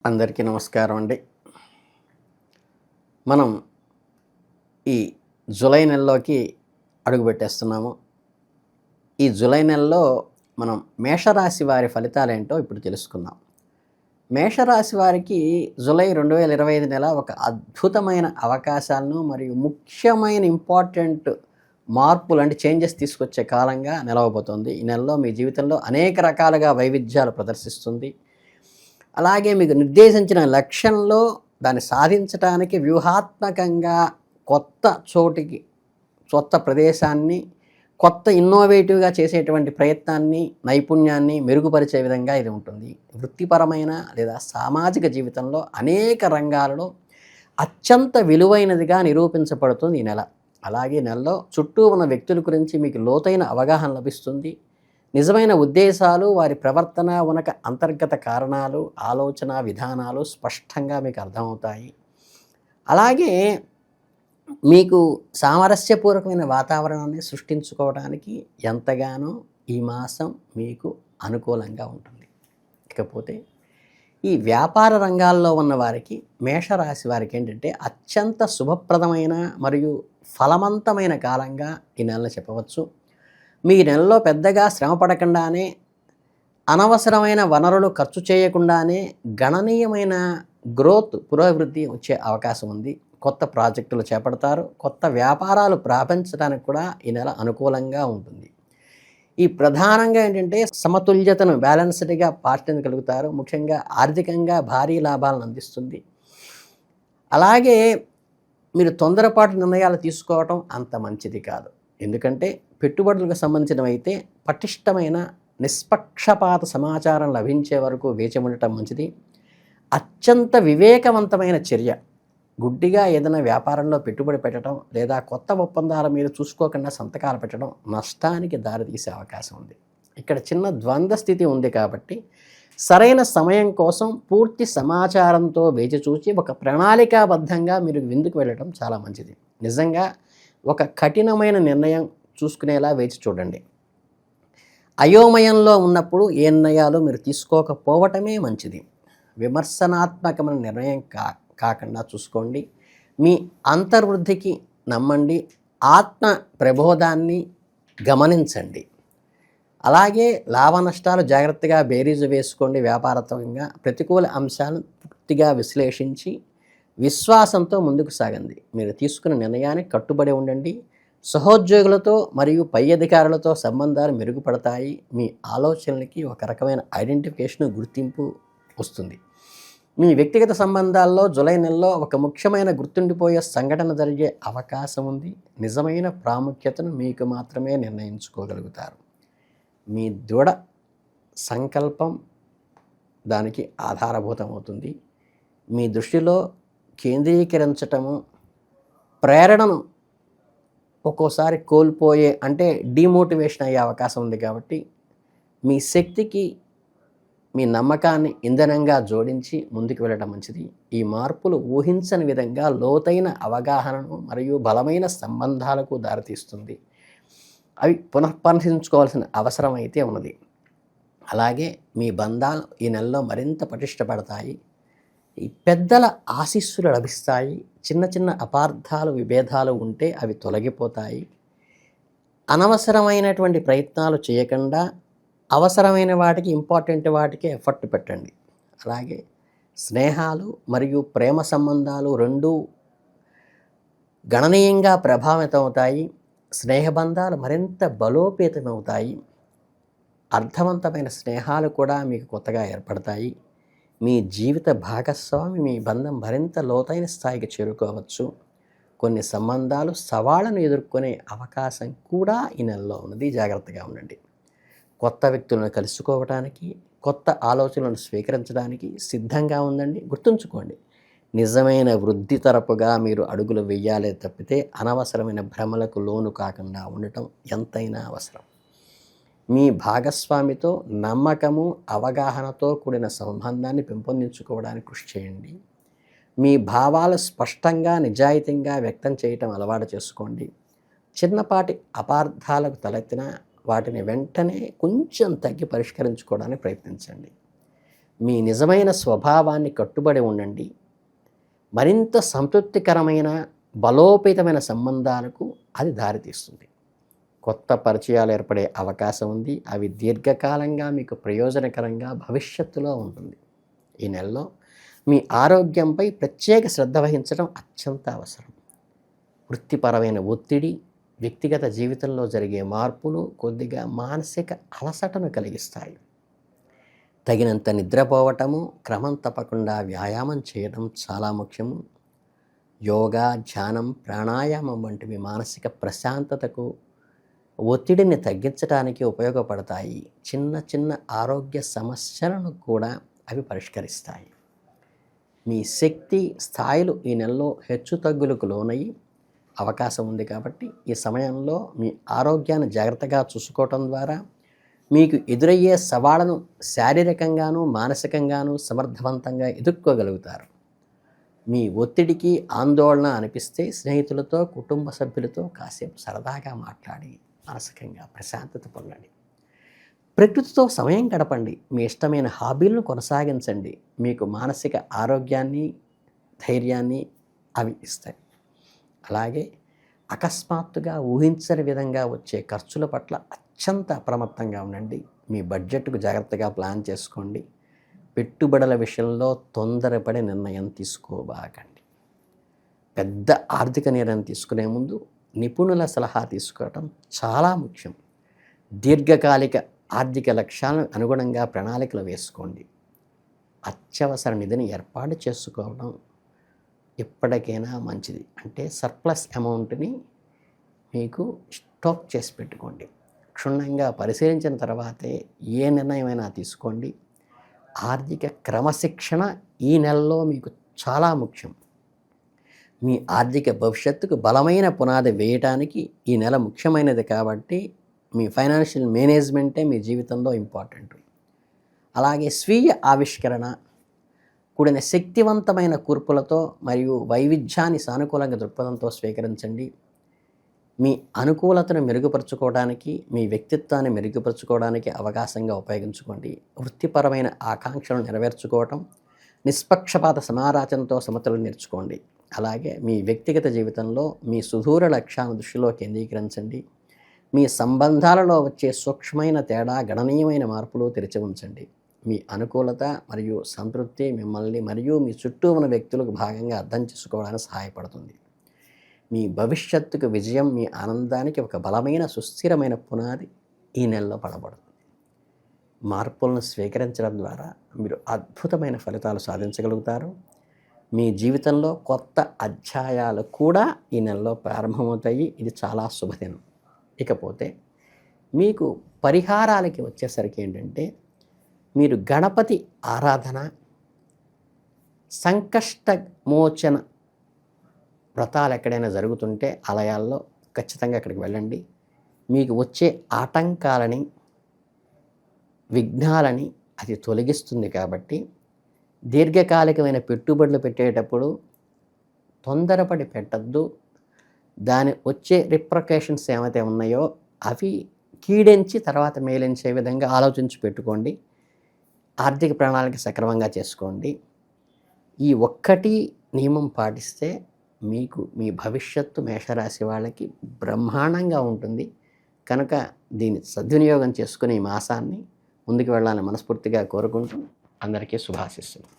అందరికీ నమస్కారం అండి. మనం ఈ జూలై నెలలోకి అడుగుపెట్టేస్తున్నాము. ఈ జూలై నెలలో మనం మేషరాశి వారి ఫలితాలేంటో ఇప్పుడు తెలుసుకుందాం. మేషరాశి వారికి జూలై 2025 నెల ఒక అద్భుతమైన అవకాశాలను మరియు ముఖ్యమైన ఇంపార్టెంట్ మార్పులు అంటే చేంజెస్ తీసుకొచ్చే కాలంగా నిలవబోతోంది. ఈ నెలలో మీ జీవితంలో అనేక రకాలుగా వైవిధ్యాలు ప్రదర్శిస్తుంది. అలాగే మీకు నిర్దేశించిన లక్ష్యంలో దాన్ని సాధించటానికి వ్యూహాత్మకంగా కొత్త చోటికి, కొత్త ప్రదేశాన్ని, కొత్త ఇన్నోవేటివ్‌గా చేసేటువంటి ప్రయత్నాన్ని, నైపుణ్యాన్ని మెరుగుపరిచే విధంగా ఇది ఉంటుంది. వృత్తిపరమైన లేదా సామాజిక జీవితంలో అనేక రంగాలలో అత్యంత విలువైనదిగా నిరూపించబడుతుంది ఈ నెల. అలాగే నెలలో చుట్టూ ఉన్న వ్యక్తుల గురించి మీకు లోతైన అవగాహన లభిస్తుంది. నిజమైన ఉద్దేశాలు, వారి ప్రవర్తన వెనక అంతర్గత కారణాలు, ఆలోచన విధానాలు స్పష్టంగా మీకు అర్థమవుతాయి. అలాగే మీకు సామరస్యపూర్వకమైన వాతావరణాన్ని సృష్టించుకోవడానికి ఎంతగానో ఈ మాసం మీకు అనుకూలంగా ఉంటుంది. ఇకపోతే ఈ వ్యాపార రంగాల్లో ఉన్న వారికి, మేషరాశి వారికి ఏంటంటే అత్యంత శుభప్రదమైన మరియు ఫలవంతమైన కాలంగా ఈ నెలలో చెప్పవచ్చు. మీ నెలలో పెద్దగా శ్రమ పడకుండానే, అనవసరమైన వనరులు ఖర్చు చేయకుండానే గణనీయమైన పురోభివృద్ధి వచ్చే అవకాశం ఉంది. కొత్త ప్రాజెక్టులు చేపడతారు. కొత్త వ్యాపారాలు ప్రారంభించడానికి కూడా ఈ నెల అనుకూలంగా ఉంటుంది. ఈ ప్రధానంగా ఏంటంటే సమతుల్యతను బ్యాలెన్స్డ్‌గా పాటించగలుగుతారు. ముఖ్యంగా ఆర్థికంగా భారీ లాభాలను అందిస్తుంది. అలాగే మీరు తొందరపాటు నిర్ణయాలు తీసుకోవటం అంత మంచిది కాదు. ఎందుకంటే పెట్టుబడులకు సంబంధించినవైతే పటిష్టమైన నిష్పక్షపాత సమాచారం లభించే వరకు వేచి ఉండటం మంచిది. అత్యంత వివేకవంతమైన చర్య గుడ్డిగా ఏదైనా వ్యాపారంలో పెట్టుబడి పెట్టడం లేదా కొత్త ఒప్పందాల మీద చూసుకోకుండా సంతకాలు పెట్టడం నష్టానికి దారితీసే అవకాశం ఉంది. ఇక్కడ చిన్న ద్వంద్వ స్థితి ఉంది కాబట్టి సరైన సమయం కోసం పూర్తి సమాచారంతో వేచి చూసి ఒక ప్రణాళికాబద్ధంగా మీరు విందుకు వెళ్ళడం చాలా మంచిది. నిజంగా ఒక కఠినమైన నిర్ణయం చూసుకునేలా వేచి చూడండి. అయోమయంలో ఉన్నప్పుడు ఏ నిర్ణయాలు మీరు తీసుకోకపోవటమే మంచిది. విమర్శనాత్మకమైన నిర్ణయం కాకుండా చూసుకోండి. మీ అంతర్వృద్ధికి నమ్మండి. ఆత్మ ప్రబోధాన్ని గమనించండి. అలాగే లాభ నష్టాలు జాగ్రత్తగా బేరీజు వేసుకోండి. వ్యాపారత్మకంగా ప్రతికూల అంశాలను పూర్తిగా విశ్లేషించి విశ్వాసంతో ముందుకు సాగండి. మీరు తీసుకున్న నిర్ణయానికి కట్టుబడి ఉండండి. సహోద్యోగులతో మరియు పై అధికారులతో సంబంధాలు మెరుగుపడతాయి. మీ ఆలోచనలకి ఒక రకమైన ఐడెంటిఫికేషన్, గుర్తింపు వస్తుంది. మీ వ్యక్తిగత సంబంధాల్లో జూలై నెలలో ఒక ముఖ్యమైన గుర్తుండిపోయే సంఘటన జరిగే అవకాశం ఉంది. నిజమైన ప్రాముఖ్యతను మీకు మాత్రమే నిర్ణయించుకోగలుగుతారు. మీ దృఢ సంకల్పం దానికి ఆధారభూతం అవుతుంది. మీ దృష్టిలో కేంద్రీకరించటము, ప్రేరణను ఒక్కోసారి కోల్పోయే అంటే డీమోటివేషన్ అయ్యే అవకాశం ఉంది. కాబట్టి మీ శక్తికి, మీ నమ్మకాన్ని ఇంధనంగా జోడించి ముందుకు వెళ్ళడం మంచిది. ఈ మార్పులు ఊహించని విధంగా లోతైన అవగాహనను మరియు బలమైన సంబంధాలకు దారితీస్తుంది. అవి పునఃపరిశీలించుకోవాల్సిన అవసరం అయితే ఉన్నది. అలాగే మీ బంధాలు ఈ నెలలో మరింత పటిష్టపడతాయి. ఈ పెద్దల ఆశీస్సులు లభిస్తాయి. చిన్న చిన్న అపార్థాలు, విభేదాలు ఉంటే అవి తొలగిపోతాయి. అనవసరమైనటువంటి ప్రయత్నాలు చేయకుండా అవసరమైన వాటికి, ఇంపార్టెంట్ వాటికి ఎఫర్ట్ పెట్టండి. అలాగే స్నేహాలు మరియు ప్రేమ సంబంధాలు రెండూ గణనీయంగా ప్రభావితమవుతాయి. స్నేహబంధాలు మరింత బలోపేతమవుతాయి. అర్థవంతమైన స్నేహాలు కూడా మీకు కొత్తగా ఏర్పడతాయి. మీ జీవిత భాగస్వామి మీ బంధం మరింత లోతైన స్థాయికి చేరుకోవచ్చు. కొన్ని సంబంధాలు సవాళ్లను ఎదుర్కొనే అవకాశం కూడా ఈ నెలలో ఉన్నది. జాగ్రత్తగా ఉండండి. కొత్త వ్యక్తులను కలుసుకోవడానికి, కొత్త ఆలోచనలను స్వీకరించడానికి సిద్ధంగా ఉండండి. గుర్తుంచుకోండి, నిజమైన వృద్ధి తరపుగా మీరు అడుగులు వేయాలే తప్పితే అనవసరమైన భ్రమలకు లోను కాకుండా ఉండటం ఎంతైనా అవసరం. మీ భాగస్వామితో నమ్మకము, అవగాహనతో కూడిన సంబంధాన్ని పెంపొందించుకోవడానికి కృషి చేయండి. మీ భావాలు స్పష్టంగా, నిజాయితీగా వ్యక్తం చేయటం అలవాటు చేసుకోండి. చిన్నపాటి అపార్థాలకు తలెత్తినా వాటిని వెంటనే కొంచెం తగ్గి పరిష్కరించుకోవడానికి ప్రయత్నించండి. మీ నిజమైన స్వభావాన్ని కట్టుబడి ఉండండి. మరింత సంతృప్తికరమైన బలోపేతమైన సంబంధాలకు అది దారితీస్తుంది. కొత్త పరిచయాలు ఏర్పడే అవకాశం ఉంది. అవి దీర్ఘకాలంగా మీకు ప్రయోజనకరంగా భవిష్యత్తులో ఉంటుంది. ఈ నెలలో మీ ఆరోగ్యంపై ప్రత్యేక శ్రద్ధ వహించడం అత్యంత అవసరం. వృత్తిపరమైన ఒత్తిడి, వ్యక్తిగత జీవితంలో జరిగే మార్పులు కొద్దిగా మానసిక అలసటను కలిగిస్తాయి. తగినంత నిద్రపోవటము, క్రమం తప్పకుండా వ్యాయామం చేయడం చాలా ముఖ్యము. యోగా, ధ్యానం, ప్రాణాయామం వంటివి మానసిక ప్రశాంతతకు, ఒత్తిడిని తగ్గించడానికి ఉపయోగపడతాయి. చిన్న చిన్న ఆరోగ్య సమస్యలను కూడా అవి పరిష్కరిస్తాయి. మీ శక్తి స్థాయిలు ఈ నెలలో హెచ్చుతగ్గులకు లోనయ్యి అవకాశం ఉంది కాబట్టి ఈ సమయంలో మీ ఆరోగ్యాన్ని జాగ్రత్తగా చూసుకోవటం ద్వారా మీకు ఎదురయ్యే సవాళ్ళను శారీరకంగాను మానసికంగాను సమర్థవంతంగా ఎదుర్కోగలుగుతారు. మీ ఒత్తిడికి ఆందోళన అనిపిస్తే స్నేహితులతో, కుటుంబ సభ్యులతో కాసేపు సరదాగా మాట్లాడి మానసికంగా ప్రశాంతత పొందండి. ప్రకృతితో సమయం గడపండి. మీ ఇష్టమైన హాబీలను కొనసాగించండి. మీకు మానసిక ఆరోగ్యాన్ని, ధైర్యాన్ని అవి ఇస్తాయి. అలాగే అకస్మాత్తుగా ఊహించని విధంగా వచ్చే ఖర్చుల పట్ల అత్యంత అప్రమత్తంగా ఉండండి. మీ బడ్జెట్కు జాగ్రత్తగా ప్లాన్ చేసుకోండి. పెట్టుబడుల విషయంలో తొందరపడి నిర్ణయం తీసుకోబాకండి. పెద్ద ఆర్థిక నిర్ణయం తీసుకునే ముందు నిపుణుల సలహా తీసుకోవటం చాలా ముఖ్యం. దీర్ఘకాలిక ఆర్థిక లక్ష్యాలను అనుగుణంగా ప్రణాళికలు వేసుకోండి. అత్యవసర నిధిని ఏర్పాటు చేసుకోవడం ఎప్పటికైనా మంచిది. అంటే సర్ప్లస్ అమౌంట్ని మీకు స్టాక్ చేసి పెట్టుకోండి. క్షుణ్ణంగా పరిశీలించిన తర్వాతే ఏ నిర్ణయమైనా తీసుకోండి. ఆర్థిక క్రమశిక్షణ ఈ నెలలో మీకు చాలా ముఖ్యం. మీ ఆర్థిక భవిష్యత్తుకు బలమైన పునాది వేయటానికి ఈ నెల ముఖ్యమైనది కాబట్టి మీ ఫైనాన్షియల్ మేనేజ్మెంటే మీ జీవితంలో ఇంపార్టెంట్. అలాగే స్వీయ ఆవిష్కరణ, కూడిన శక్తివంతమైన కూర్పులతో మరియు వైవిధ్యాన్ని సానుకూలంగా దృక్పథంతో స్వీకరించండి. మీ అనుకూలతను మెరుగుపరుచుకోవడానికి, మీ వ్యక్తిత్వాన్ని మెరుగుపరుచుకోవడానికి అవకాశంగా ఉపయోగించుకోండి. వృత్తిపరమైన ఆకాంక్షలను నెరవేర్చుకోవటం, నిష్పక్షపాత సమారాచనతో సమతులను నేర్చుకోండి. అలాగే మీ వ్యక్తిగత జీవితంలో మీ సుదూర లక్ష్యాలను దృష్టిలో కేంద్రీకరించండి. మీ సంబంధాలలో వచ్చే సూక్ష్మమైన తేడా, గణనీయమైన మార్పులు తెరిచి ఉంచండి. మీ అనుకూలత మరియు సంతృప్తి మిమ్మల్ని మరియు మీ చుట్టూ ఉన్న వ్యక్తులకు భాగంగా అర్థం చేసుకోవడానికి సహాయపడుతుంది. మీ భవిష్యత్తుకు విజయం, మీ ఆనందానికి ఒక బలమైన సుస్థిరమైన పునాది ఈ నెలలో పడబడుతుంది. మార్పులను స్వీకరించడం ద్వారా మీరు అద్భుతమైన ఫలితాలు సాధించగలుగుతారు. మీ జీవితంలో కొత్త అధ్యాయాలు కూడా ఈ నెలలో ప్రారంభమవుతాయి. ఇది చాలా శుభదినం. ఇకపోతే మీకు పరిహారాలకి వచ్చేసరికి ఏంటంటే, మీరు గణపతి ఆరాధన, సంకష్ట మోచన వ్రతాలు ఎక్కడైనా జరుగుతుంటే ఆలయాల్లో ఖచ్చితంగా అక్కడికి వెళ్ళండి. మీకు వచ్చే ఆటంకాలని, విఘ్నాలని అది తొలగిస్తుంది. కాబట్టి దీర్ఘకాలికమైన పెట్టుబడులు పెట్టేటప్పుడు తొందరపడి పెట్టద్దు. దాని వచ్చే రిప్రకేషన్స్ ఏమైతే ఉన్నాయో అవి కీడించి తర్వాత మేలించే విధంగా ఆలోచించి పెట్టుకోండి. ఆర్థిక ప్రణాళిక సక్రమంగా చేసుకోండి. ఈ ఒక్కటి నియమం పాటిస్తే మీకు మీ భవిష్యత్తు మేషరాశి వాళ్ళకి బ్రహ్మాండంగా ఉంటుంది. కనుక దీన్ని సద్వినియోగం చేసుకుని ఈ మాసాన్ని ముందుకు వెళ్ళాలని మనస్ఫూర్తిగా కోరుకుంటూ అందరికీ శుభాశిస్సులు.